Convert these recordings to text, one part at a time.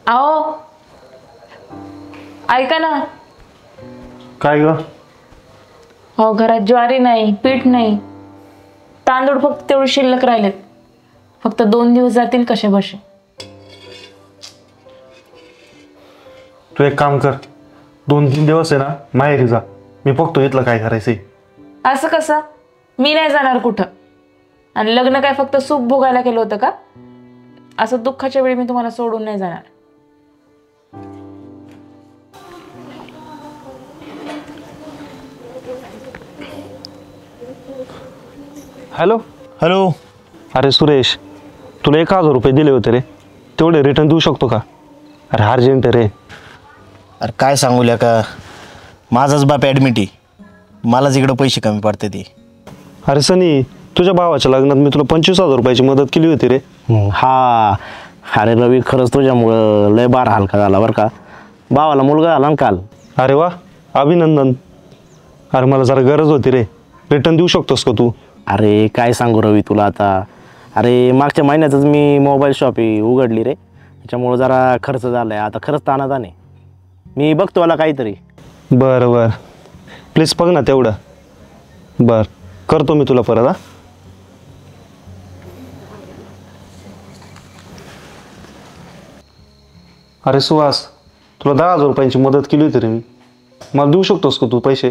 आओ ऐका ना. काय ग? हो, घरात ज्वारी नाही, पीठ नाही, तांदूळ फक्त तेवढे शिल्लक राहिलेत. फक्त 2 दिवस जातील कसे बसे. तू एक काम कर, 2-3 दिवस आहे ना माहेरी जा. मी बघतो इथलं काय करायचंय. असं कसं? मी नाही जाणार कुठं. आणि लग्न काय फक्त सुख भोगायला केलं होतं का? असं दुःखाच्या वेळी मी तुम्हाला सोडून नाही जाणार. हॅलो. हॅलो. अरे सुरेश, तुला 1000 रुपये दिले होते रे, तेवढे रिटर्न देऊ शकतो का? अरे अर्जंट रे. अरे काय सांगू का, माझाच बाप ॲडमिट आहे, मलाच इकडं पैसे कमी पडते ते. अरे सनी, तुझ्या भावाच्या लग्नात मी तुला 25,000 रुपयाची मदत केली होती रे. हा. अरे रवी, खरंच तुझ्यामुळं लय बार हलका झाला बरं का. भावाला मुलगा आला ना काल. अरे वा, अभिनंदन. अरे मला जरा गरज होती रे, रिटर्न देऊ शकतोस का तू? अरे काय सांगू रवी तुला आता. अरे मागच्या महिन्यातच मी मोबाईल शॉप उघडली रे, त्याच्यामुळं जरा खर्च झाला आहे. आता खरंच तानात नाही, मी बघतो मला काहीतरी. बरं बरं, प्लीज बघ ना तेवढं. बरं, करतो मी तुला परत. अरे सुहास, तुला 10,000 रुपयांची मदत केली होती रे मी, मला देऊ शकतोस का तू पैसे?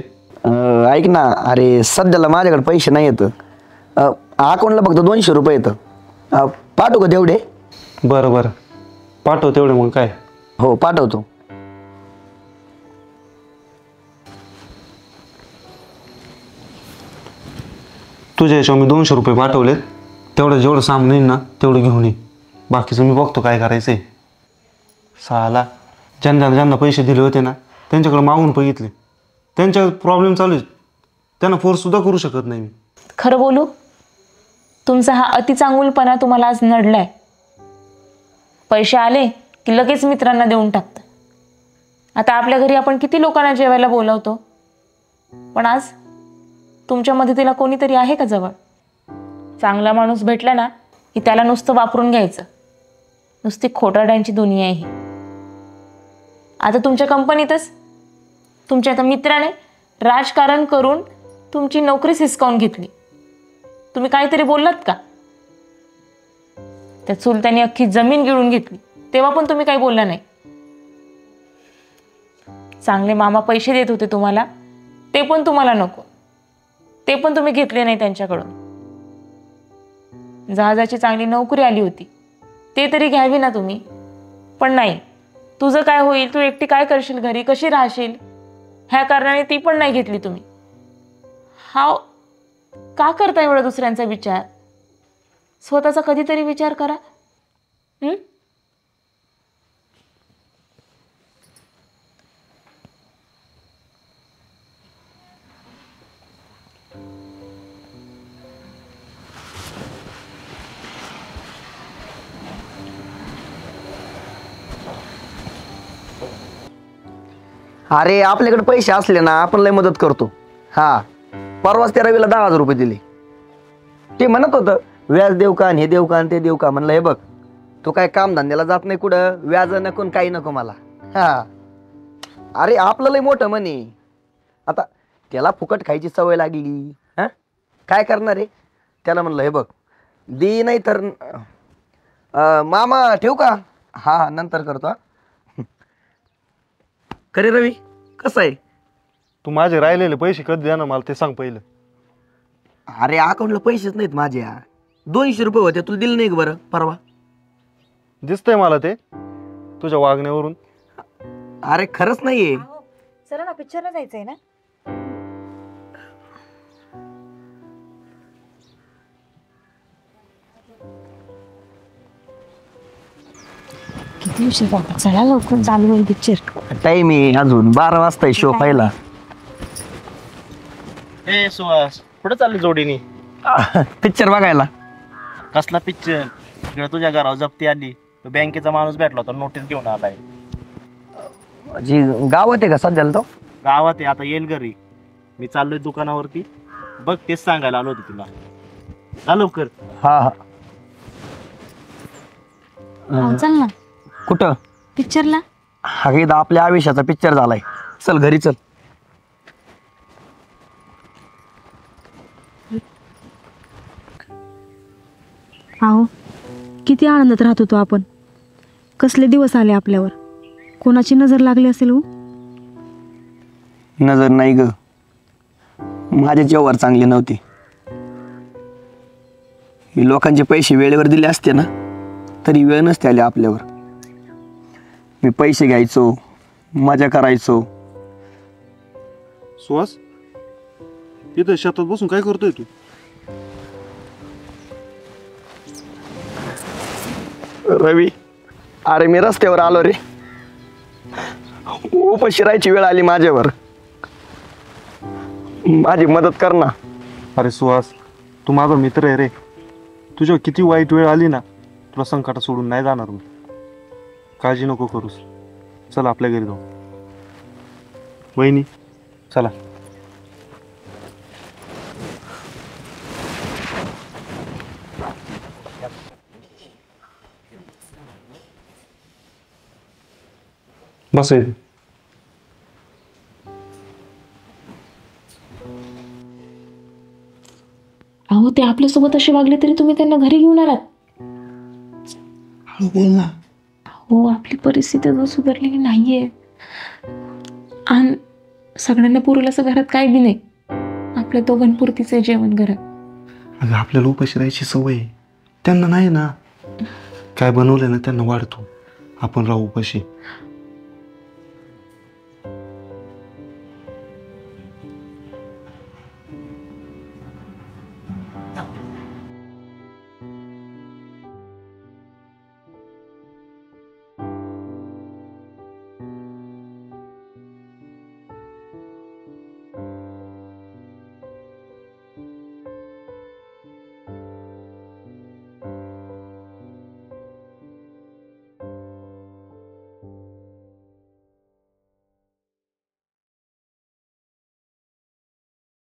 ऐक ना, अरे सध्याला माझ्याकडे पैसे नाही येत. अकाउंटला फक्त 200 रुपये येतं. पाठवू का तेवढे? बरं बरं, पाठव तेवढे. मग काय? हो पाठवतो. तुझ्या याच्यावर मी 200 रुपये पाठवलेत. तेवढं जेवढं सामान येईल ना तेवढं घेऊन ये. बाकीचं मी बघतो काय करायचंय. साला ज्यांना पैसे दिले होते ना त्यांच्याकडे मागून बघितले, त्यांच्या प्रॉब्लेम चालू आहे, त्यांना फोर्ससुद्धा करू शकत नाही मी. खरं बोलू, तुमचा हा अतिचांगुलपणा तुम्हाला आज नडलाय. पैसे आले की लगेच मित्रांना देऊन टाकतं. आता आपल्या घरी आपण किती लोकांना जेवायला बोलावतो, पण आज तुमच्या मदतीला कोणीतरी आहे का जवळ? चांगला माणूस भेटला ना की त्याला नुसतं वापरून घ्यायचं. नुसती खोटारड्यांची दुनिया आहे ही. आता तुमच्या कंपनीतच तुमच्या आता मित्राने राजकारण करून तुमची नोकरीच हिसकावून घेतली. तुम्ही काहीतरी बोललात का? त्या चुलत्याने अख्खी जमीन गिळून घेतली, तेव्हा पण तुम्ही काही बोलला नाही. चांगले मामा पैसे देत होते तुम्हाला, ते पण तुम्हाला नको, ते पण तुम्ही घेतले नाही त्यांच्याकडून. जहाजाची चांगली नोकरी आली होती, ते तरी घ्यावी ना तुम्ही. पण नाही, तुझं काय होईल, तू एकटी काय करशील घरी, कशी राहशील, ह्या कारणाने ती पण नाही घेतली तुम्ही. हा का करता एवढा दुसऱ्यांचा विचार? स्वतःचा कधीतरी विचार करा. अरे आपल्याकडे पैसे असले ना आपण लय मदत करतो. हा, परवाच त्या रवीला 10,000 रुपये दिले. ते म्हणत होतं व्याज देऊ का, हे देऊ का, ते देऊ का. म्हणलं हे बघ, तू काय काम धंद्याला जात नाही कुठं, व्याज नको काही नको मला. हा, अरे आपलं लय मोठं म्हणे. आता त्याला फुकट खायची सवय लागली. हा, काय करणार आहे? त्याला म्हणलं हे बघ, दे नाही तर मामा ठेवू का? हा नंतर करतो. खरे रवी, कसं आहे? तू माझे राहिलेले पैसे कधी देणार मला ते सांग पहिलं. अरे अकाउंटला पैसेच नाहीत माझे. 200 रुपये होते, तुला दिले नाही का बरं परवा? दिसतंय मला ते तुझ्या वागण्यावरून. अरे खरंच नाहीये. चला ना, पिक्चरला जायचंय ना. किती उशीर झाला, चला लवकर चालू होईल पिक्चर. टाइम आहे अजून, 12 वाजता शो पाहिला. ए सुहास, कुठं चालली जोडीनी? पिक्चर बघायला. कसला पिक्चर? इकडे तुझ्या घरावर जप्ती आली, तो बँकेचा माणूस भेटला होता, नोटीस घेऊन आलाय. जी गावात आहे का सध्याला तो? गावात आहे, आता येईल घरी. मी चाललोय दुकानावरती, बघ तेच सांगायला आलो होतो तुला. जा लवकर. हा हा. चल ना. कुठं? पिक्चरला? हा इथं आपल्या आयुष्याचा पिक्चर झालाय. चल घरी चल. अहो किती आनंदात राहत होतो आपण. कसले दिवस आले आपल्यावर. कोणाची नजर लागली असेल हो. नजर नाही ग, माझ्या जेव्हार चांगली नव्हती. ही लोकांचे पैसे वेळेवर दिले असते ना तरी वेळ नसते आली आपल्यावर. मी पैसे घ्यायचो, मजा करायचो. सुहास, इथं शेतात बसून काय करतोय तू? रवी, अरे मी रस्त्यावर आलो रे. उपाशी राहायची वेळ आली माझ्यावर. माझी मदत कर ना. अरे सुहास, तू माझा मित्र आहे रे. तुझ्या किती वाईट वेळ आली ना, तुला संकटात सोडून नाही जाणार मी. काळजी नको करूस. चला आपल्या घरी जाऊ. वहिनी चला. बस आहे. अहो ते आपल्यासोबत असे वागले तरी तुम्ही त्यांना घरी घेऊन आलात. बोल ना. हो, आपली परिस्थिती अजून सुधारलेली नाहीये. आणि सगळ्यांना पुरेल असं घरात काय बी नाही. आपल्या दोघांपुरतीच जेवण घरात. अगं आपल्याला उपाशी राहायची सवय आहे, त्यांना नाही ना. काय बनवलं ना त्यांना वाढतो, आपण राहू उपाशी.